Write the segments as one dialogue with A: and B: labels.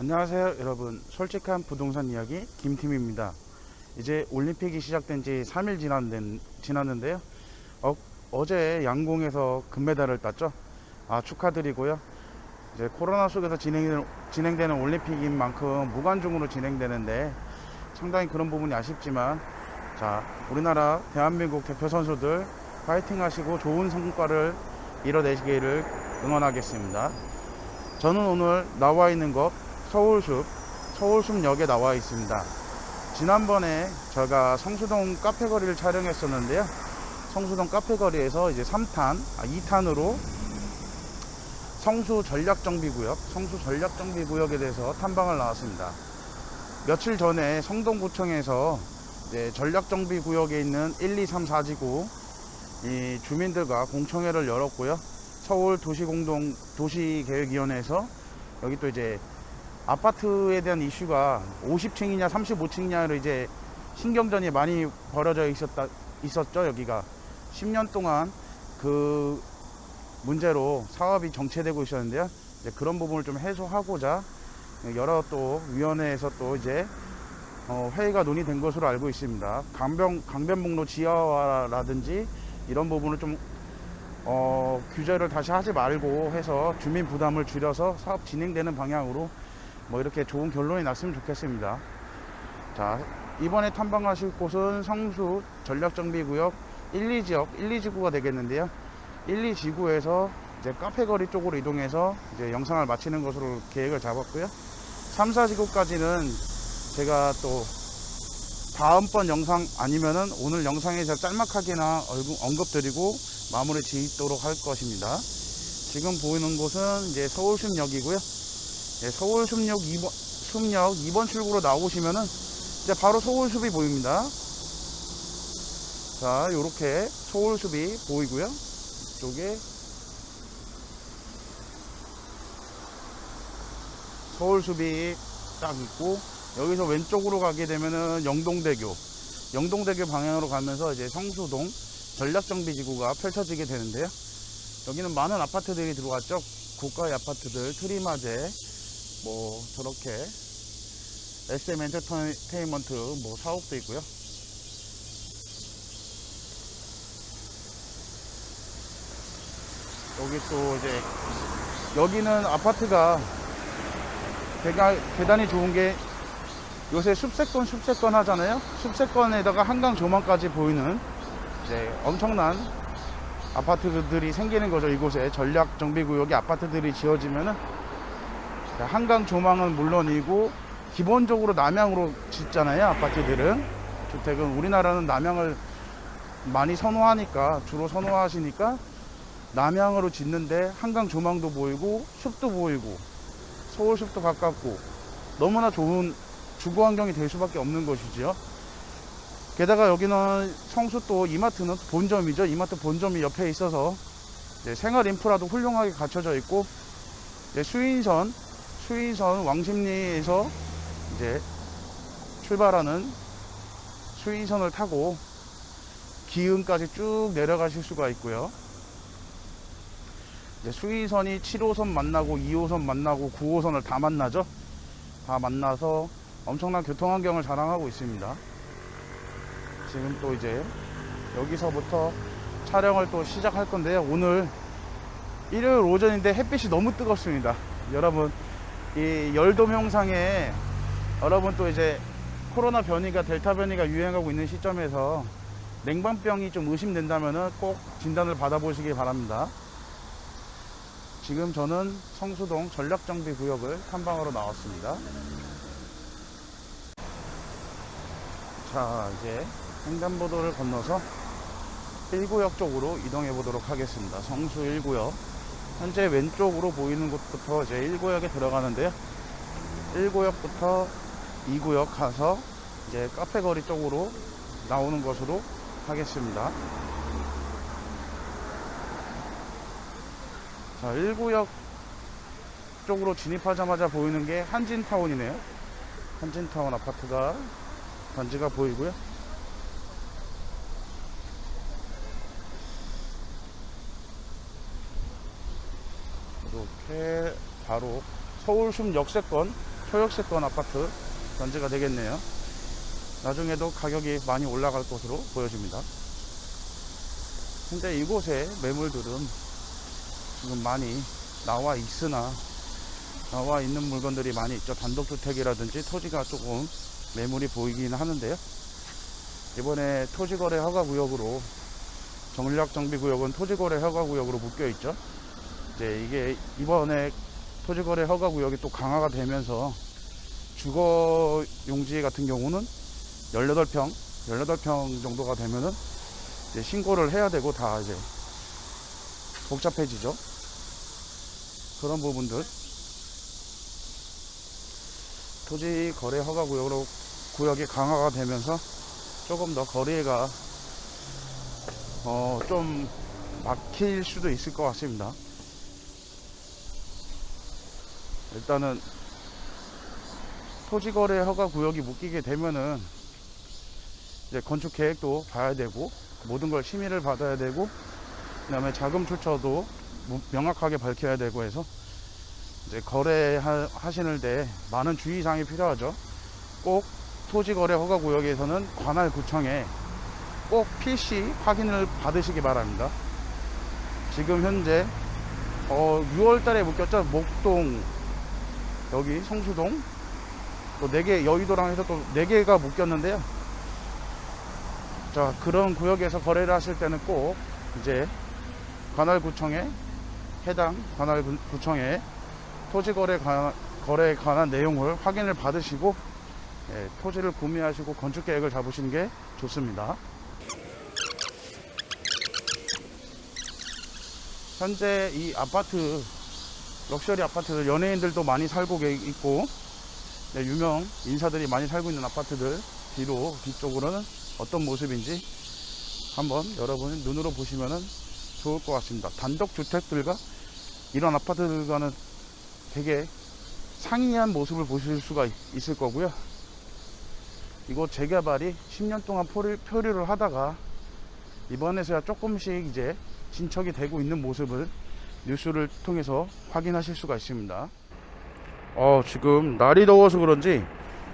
A: 안녕하세요 여러분, 솔직한 부동산 이야기 김팀입니다. 이제 올림픽이 시작된 지 3일 지났는데요. 어제 양궁에서 금메달을 땄죠. 축하드리고요. 이제 코로나 속에서 진행되는 올림픽인 만큼 무관중으로 진행되는데 상당히 그런 부분이 아쉽지만, 우리나라 대한민국 대표 선수들 파이팅 하시고 좋은 성과를 이뤄내시기를 응원하겠습니다. 저는 오늘 나와 있는 곳 서울숲역에 나와 있습니다. 지난번에 제가 성수동 카페거리를 촬영했었는데요. 성수동 카페거리에서 이제 2탄으로 성수 전략정비구역에 대해서 탐방을 나왔습니다. 며칠 전에 성동구청에서 이제 전략정비구역에 있는 1, 2, 3, 4지구 이 주민들과 공청회를 열었고요. 서울 도시계획위원회에서 여기 또 이제 아파트에 대한 이슈가 50층이냐 35층이냐로 이제 신경전이 많이 벌어져 있었죠. 여기가 10년 동안 그 문제로 사업이 정체되고 있었는데요. 이제 그런 부분을 좀 해소하고자 여러 또 위원회에서 또 이제 회의가 논의된 것으로 알고 있습니다. 강변북로 지하화라든지 이런 부분을 좀 규제를 다시 하지 말고 해서 주민 부담을 줄여서 사업 진행되는 방향으로 이렇게 좋은 결론이 났으면 좋겠습니다. 이번에 탐방하실 곳은 성수 전략정비구역 1, 2지구가 되겠는데요. 1, 2지구에서 이제 카페거리 쪽으로 이동해서 이제 영상을 마치는 것으로 계획을 잡았고요. 3, 4지구까지는 제가 또 다음번 영상 아니면은 오늘 영상에서 짤막하게나 언급드리고 마무리 짓도록 할 것입니다. 지금 보이는 곳은 이제 서울숲역이고요. 서울숲역 2번 출구로 나오시면은 이제 바로 서울숲이 보입니다. 요렇게 서울숲이 보이고요. 이쪽에 서울숲이 딱 있고, 여기서 왼쪽으로 가게 되면은 영동대교 방향으로 가면서 이제 성수동 전략정비지구가 펼쳐지게 되는데요. 여기는 많은 아파트들이 들어왔죠. 고가의 아파트들, 트리마제, 저렇게 SM 엔터테인먼트 사옥도 있고요. 여기 또 이제 여기는 아파트가 대단히 좋은 게 요새 숲세권 하잖아요. 숲세권에다가 한강 조망까지 보이는 이제 엄청난 아파트들이 생기는 거죠. 이곳에 전략정비구역에 아파트들이 지어지면은 한강 조망은 물론이고 기본적으로 남향으로 짓잖아요. 아파트들은, 주택은 우리나라는 남향을 많이 주로 선호하시니까 남향으로 짓는데 한강 조망도 보이고 숲도 보이고 서울숲도 가깝고 너무나 좋은 주거 환경이 될 수밖에 없는 것이죠. 게다가 여기는 성수 또 이마트는 본점이죠. 이마트 본점이 옆에 있어서 생활 인프라도 훌륭하게 갖춰져 있고, 수인선 왕십리에서 이제 출발하는 수인선을 타고 기흥까지 쭉 내려가실 수가 있고요. 수인선이 7호선 만나고 2호선 만나고 9호선을 다 만나죠. 다 만나서 엄청난 교통환경을 자랑하고 있습니다. 지금 또 이제 여기서부터 촬영을 또 시작할 건데요. 오늘 일요일 오전인데 햇빛이 너무 뜨겁습니다. 여러분, 이 열돔 형상에 여러분 또 이제 코로나 델타 변이가 유행하고 있는 시점에서 냉방병이 좀 의심된다면은 꼭 진단을 받아보시기 바랍니다. 지금 저는 성수동 전략정비구역을 탐방하러 나왔습니다. 이제 횡단보도를 건너서 1구역 쪽으로 이동해 보도록 하겠습니다. 성수 1구역. 현재 왼쪽으로 보이는 곳부터 이제 1구역에 들어가는데요. 1구역부터 2구역 가서 이제 카페거리 쪽으로 나오는 것으로 하겠습니다. 1구역 쪽으로 진입하자마자 보이는 게 한진타운이네요. 한진타운 아파트가 단지가 보이고요. 이렇게 바로 서울숲 역세권 초역세권 아파트 단지가 되겠네요. 나중에도 가격이 많이 올라갈 것으로 보여집니다. 근데 이곳에 매물들은 지금 많이 나와 있는 물건들이 많이 있죠. 단독주택이라든지 토지가 조금 매물이 보이긴 하는데요. 이번에 토지거래 허가구역으로, 전략정비구역은 토지거래 허가구역으로 묶여있죠. 이제 이게 이번에 토지거래 허가구역이 또 강화가 되면서 주거용지 같은 경우는 18평 정도가 되면은 이제 신고를 해야 되고 다 이제 복잡해지죠. 그런 부분들, 토지거래 허가구역으로 구역이 강화가 되면서 조금 더 거래가 좀 막힐 수도 있을 것 같습니다. 일단은 토지거래 허가구역이 묶이게 되면은 이제 건축 계획도 봐야 되고 모든 걸 심의를 받아야 되고, 그 다음에 자금 출처도 명확하게 밝혀야 되고 해서 이제 거래하시는 데 많은 주의사항이 필요하죠. 꼭 토지거래 허가구역에서는 관할구청에 꼭 필시 확인을 받으시기 바랍니다. 지금 현재 6월달에 묶였죠. 목동, 여기 성수동, 또 4개, 여의도랑 해서 또 4개가 묶였는데요. 자, 그런 구역에서 거래를 하실 때는 꼭 이제 관할구청에, 해당 관할구청에 토지거래에 관한 내용을 확인을 받으시고, 예, 토지를 구매하시고 건축계획을 잡으시는 게 좋습니다. 현재 이 아파트, 럭셔리 아파트들, 연예인들도 많이 살고 있고, 네, 유명 인사들이 많이 살고 있는 아파트들 뒤쪽으로는 어떤 모습인지 한번 여러분이 눈으로 보시면 좋을 것 같습니다. 단독주택들과 이런 아파트들과는 되게 상이한 모습을 보실 수가 있을 거고요. 이곳 재개발이 10년 동안 표류를 하다가 이번에서야 조금씩 이제 진척이 되고 있는 모습을 뉴스를 통해서 확인하실 수가 있습니다. 지금 날이 더워서 그런지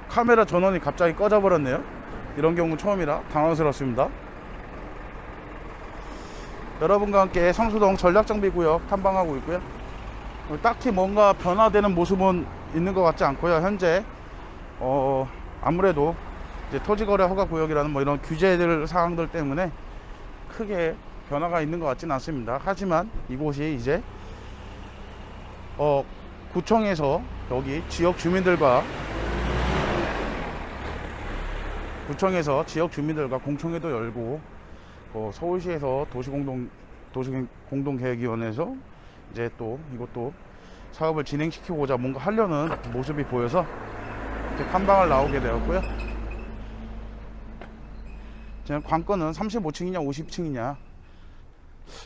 A: 카메라 전원이 갑자기 꺼져 버렸네요. 이런 경우 처음이라 당황스럽습니다. 여러분과 함께 성수동 전략정비구역 탐방하고 있고요. 딱히 뭔가 변화되는 모습은 있는 것 같지 않고요. 현재 아무래도 이제 토지거래 허가구역이라는 뭐 이런 규제들 사항들 때문에 크게 변화가 있는 것 같지는 않습니다. 하지만 이곳이 이제 구청에서 여기 지역 주민들과 공청회도 열고, 서울시에서 도시공동계획위원회에서 이제 또 이것도 사업을 진행시키고자 뭔가 하려는 모습이 보여서 이렇게 탐방을 나오게 되었고요. 지금 관건은 35층이냐 50층이냐,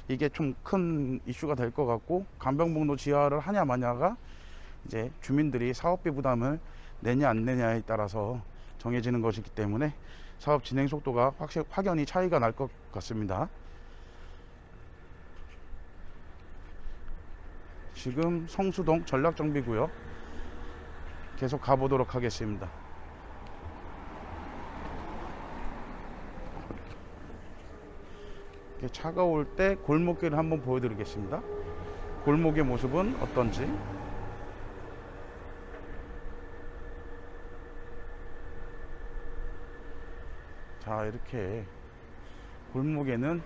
A: 이게 좀 큰 이슈가 될 것 같고, 간병복로 지하를 하냐 마냐가 이제 주민들이 사업비 부담을 내냐 안 내냐에 따라서 정해지는 것이기 때문에 사업 진행 속도가 확연히 차이가 날 것 같습니다. 지금 성수동 전략정비구역 계속 가보도록 하겠습니다. 차가 올 때 골목길을 한번 보여드리겠습니다. 골목의 모습은 어떤지. 자, 이렇게 골목에는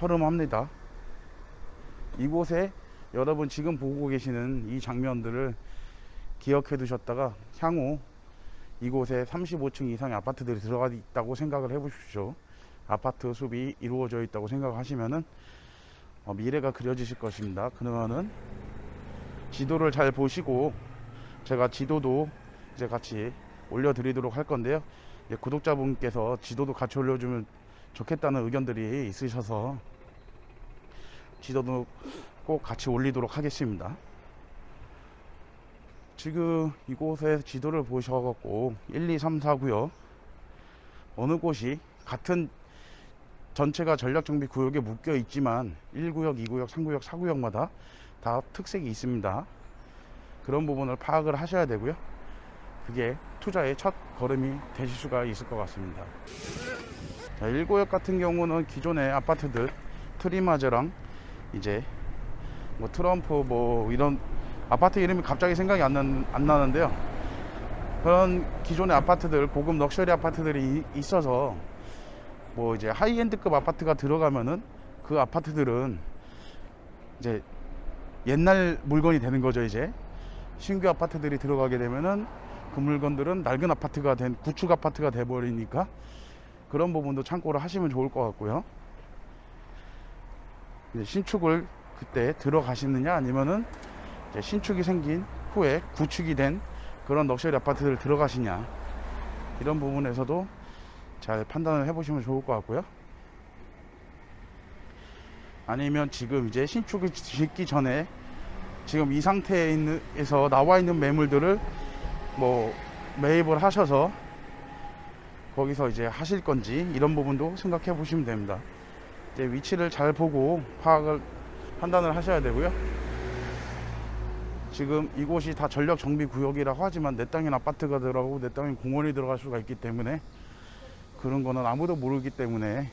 A: 허름합니다. 이곳에 여러분 지금 보고 계시는 이 장면들을 기억해 두셨다가 향후 이곳에 35층 이상의 아파트들이 들어가 있다고 생각을 해 보십시오. 아파트 숲이 이루어져 있다고 생각하시면은 미래가 그려지실 것입니다. 그러면은 지도를 잘 보시고, 제가 지도도 이제 같이 올려드리도록 할 건데요. 구독자분께서 지도도 같이 올려주면 좋겠다는 의견들이 있으셔서 지도도 꼭 같이 올리도록 하겠습니다. 지금 이곳에 지도를 보셔갖고 1, 2, 3, 4구역 어느 곳이 같은 전체가 전략정비구역에 묶여 있지만 1구역, 2구역, 3구역, 4구역마다 다 특색이 있습니다. 그런 부분을 파악을 하셔야 되고요. 그게 투자의 첫 걸음이 되실 수가 있을 것 같습니다. 자, 1구역 같은 경우는 기존의 아파트들 트리마저랑 이제 뭐 트럼프 뭐 이런 아파트 이름이 갑자기 생각이 안 나는데요. 그런 기존의 아파트들, 고급 럭셔리 아파트들이 있어서 뭐 이제 하이엔드급 아파트가 들어가면은 그 아파트들은 이제 옛날 물건이 되는 거죠. 이제 신규 아파트들이 들어가게 되면은 그 물건들은 낡은 아파트가 된 구축 아파트가 돼 버리니까 그런 부분도 참고를 하시면 좋을 것 같고요. 이제 신축을 그때 들어가시느냐 아니면은 이제 신축이 생긴 후에 구축이 된 그런 럭셔리 아파트들 들어가시냐, 이런 부분에서도 잘 판단을 해보시면 좋을 것 같고요. 아니면 지금 이제 신축을 짓기 전에 지금 이 상태에서 나와 있는 매물들을 뭐 매입을 하셔서 거기서 이제 하실 건지, 이런 부분도 생각해 보시면 됩니다. 이제 위치를 잘 보고 판단을 하셔야 되고요. 지금 이곳이 다 전력 정비 구역이라고 하지만 내 땅엔 아파트가 들어가고 내 땅엔 공원이 들어갈 수가 있기 때문에 그런 거는 아무도 모르기 때문에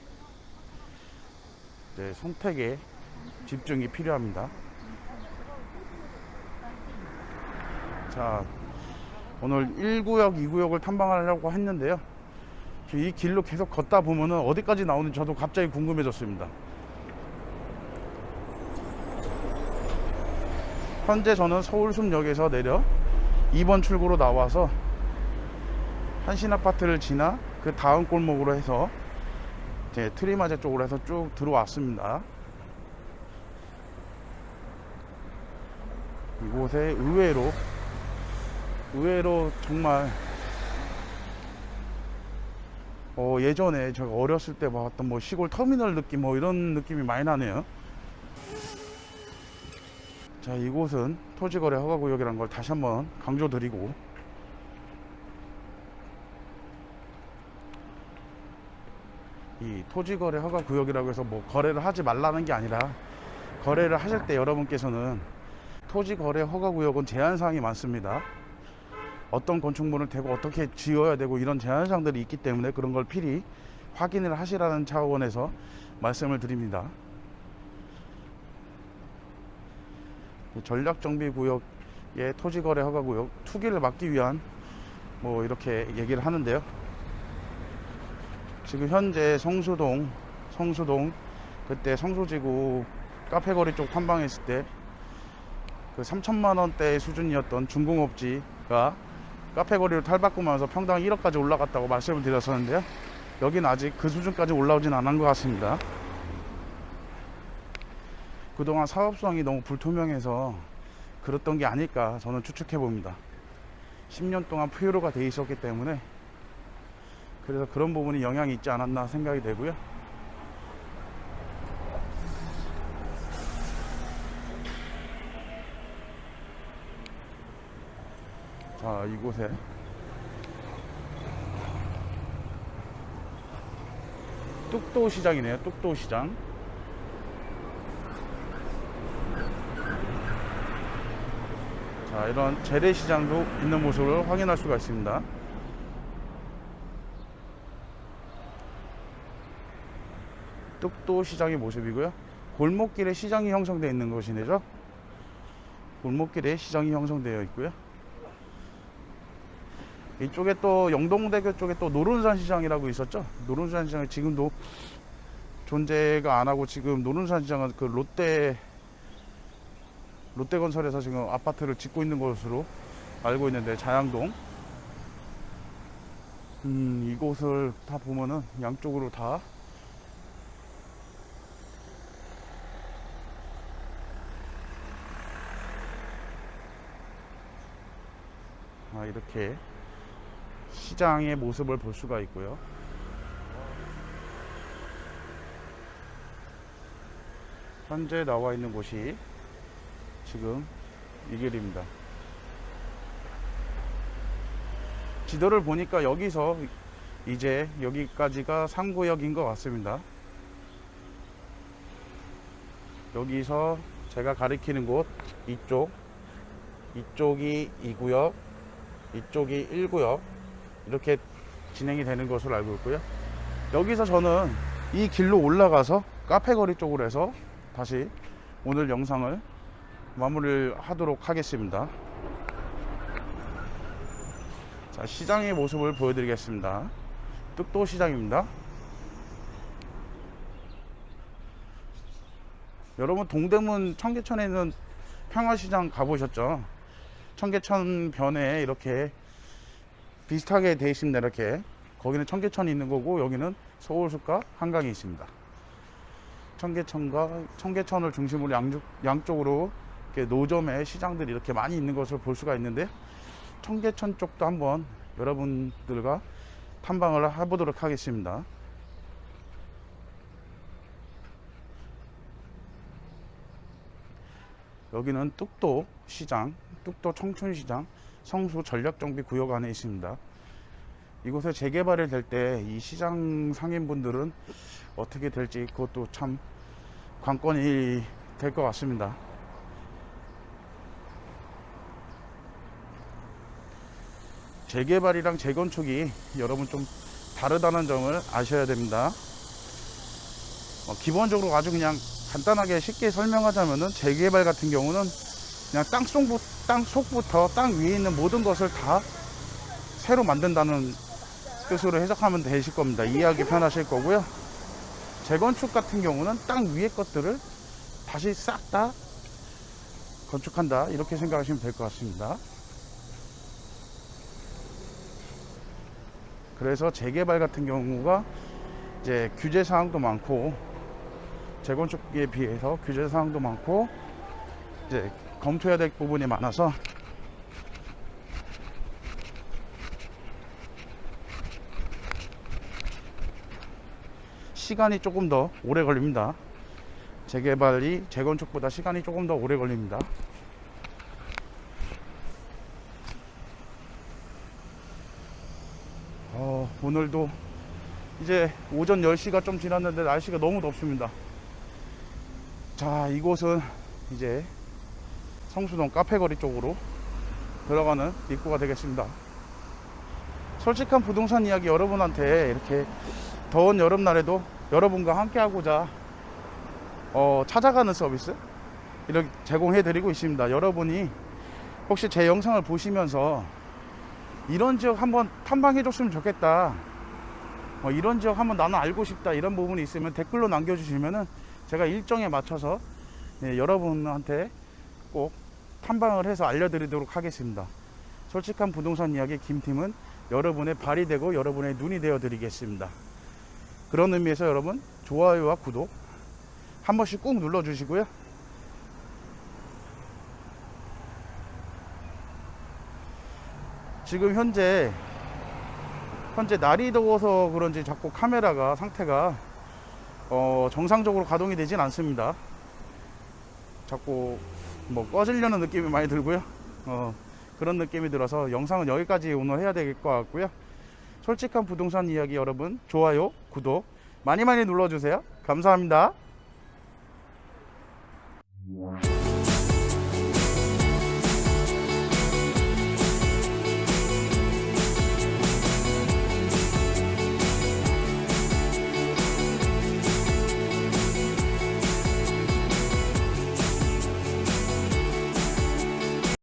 A: 이제 선택에 집중이 필요합니다. 자, 오늘 1구역, 2구역을 탐방하려고 했는데요. 이 길로 계속 걷다 보면은 어디까지 나오는지 저도 갑자기 궁금해졌습니다. 현재 저는 서울숲역에서 내려 2번 출구로 나와서 한신아파트를 지나 그 다음 골목으로 해서 이제 트리마제 쪽으로 해서 쭉 들어왔습니다. 이곳에 의외로 정말 예전에 제가 어렸을 때 봤던 뭐 시골 터미널 느낌, 뭐 이런 느낌이 많이 나네요. 자, 이곳은 토지거래 허가구역이라는 걸 다시 한번 강조드리고, 이 토지거래 허가구역이라고 해서 뭐 거래를 하지 말라는 게 아니라, 거래를 하실 때 여러분께서는 토지거래 허가구역은 제한사항이 많습니다. 어떤 건축물을 대고 어떻게 지어야 되고 이런 제한사항들이 있기 때문에 그런 걸 필히 확인을 하시라는 차원에서 말씀을 드립니다. 전략정비구역의 토지거래 허가구역 투기를 막기 위한 뭐 이렇게 얘기를 하는데요. 지금 현재 성수동 그때 성수지구 카페거리 쪽 탐방했을 때 그 3천만 원대 수준이었던 중공업지가 카페거리를 탈바꿈하면서 평당 1억까지 올라갔다고 말씀을 드렸었는데요. 여기는 아직 그 수준까지 올라오진 않은 것 같습니다. 그동안 사업성이 너무 불투명해서 그랬던 게 아닐까 저는 추측해 봅니다. 10년 동안 폐유로가 돼 있었기 때문에 그래서 그런 부분이 영향이 있지 않았나 생각이 되고요. 자, 이곳에 뚝도시장이네요. 뚝도시장. 자, 이런 재래시장도 있는 모습을 확인할 수가 있습니다. 뚝도시장의 모습이고요. 골목길에 시장이 형성되어 있는 곳이네요. 골목길에 시장이 형성되어 있고요. 이쪽에 또 영동대교 쪽에 또 노른산 시장이라고 있었죠. 노른산 시장이 지금도 존재가 안 하고, 지금 노른산 시장은 그 롯데건설에서 지금 아파트를 짓고 있는 것으로 알고 있는데, 자양동. 이곳을 다 보면은 양쪽으로 다 이렇게 시장의 모습을 볼 수가 있고요. 현재 나와 있는 곳이 지금 이 길입니다. 지도를 보니까 여기서 이제 여기까지가 3구역인 것 같습니다. 여기서 제가 가리키는 곳 이쪽 이쪽이 2구역, 이쪽이 1구역 이렇게 진행이 되는 것으로 알고 있고요. 여기서 저는 이 길로 올라가서 카페거리 쪽으로 해서 다시 오늘 영상을 마무리를 하도록 하겠습니다. 자, 시장의 모습을 보여드리겠습니다. 뚝도 시장입니다. 여러분 동대문 청계천에 있는 평화시장 가보셨죠? 청계천 변에 이렇게 비슷하게 되어 있습니다. 이렇게 거기는 청계천이 있는 거고 여기는 서울숲과 한강이 있습니다. 청계천을 중심으로 양쪽으로 이렇게 노점의 시장들이 이렇게 많이 있는 것을 볼 수가 있는데, 청계천 쪽도 한번 여러분들과 탐방을 해보도록 하겠습니다. 여기는 뚝도 시장, 뚝도 청춘시장 성수 전략정비구역 안에 있습니다. 이곳에 재개발이 될 때 이 시장 상인분들은 어떻게 될지 그것도 참 관건이 될 것 같습니다. 재개발이랑 재건축이 여러분 좀 다르다는 점을 아셔야 됩니다. 기본적으로 아주 그냥 간단하게 쉽게 설명하자면은 재개발 같은 경우는 그냥 땅 속부터 땅 위에 있는 모든 것을 다 새로 만든다는 뜻으로 해석하면 되실 겁니다. 이해하기 편하실 거고요. 재건축 같은 경우는 땅 위에 것들을 다시 싹 다 건축한다, 이렇게 생각하시면 될 것 같습니다. 그래서 재개발 같은 경우가 이제 규제 사항도 많고, 재건축에 비해서 규제 사항도 많고 이제 검토해야 될 부분이 많아서 시간이 조금 더 오래 걸립니다. 재개발이 재건축보다 시간이 조금 더 오래 걸립니다. 오늘도 이제 오전 10시가 좀 지났는데 날씨가 너무 덥습니다. 자, 이곳은 이제 성수동 카페거리 쪽으로 들어가는 입구가 되겠습니다. 솔직한 부동산 이야기 여러분한테 이렇게 더운 여름날에도 여러분과 함께 하고자 찾아가는 서비스 이렇게 제공해 드리고 있습니다. 여러분이 혹시 제 영상을 보시면서 이런 지역 한번 탐방해 줬으면 좋겠다, 이런 지역 한번 나는 알고 싶다, 이런 부분이 있으면 댓글로 남겨주시면은 제가 일정에 맞춰서 여러분한테 꼭 탐방을 해서 알려드리도록 하겠습니다. 솔직한 부동산 이야기 김팀은 여러분의 발이 되고 여러분의 눈이 되어 드리겠습니다. 그런 의미에서 여러분 좋아요와 구독 한 번씩 꾹 눌러 주시고요. 지금 현재 날이 더워서 그런지 자꾸 카메라가 상태가 정상적으로 가동이 되진 않습니다. 자꾸 꺼지려는 느낌이 많이 들고요. 그런 느낌이 들어서 영상은 여기까지 오늘 해야 될 것 같고요. 솔직한 부동산 이야기 여러분 좋아요, 구독 많이 눌러주세요. 감사합니다.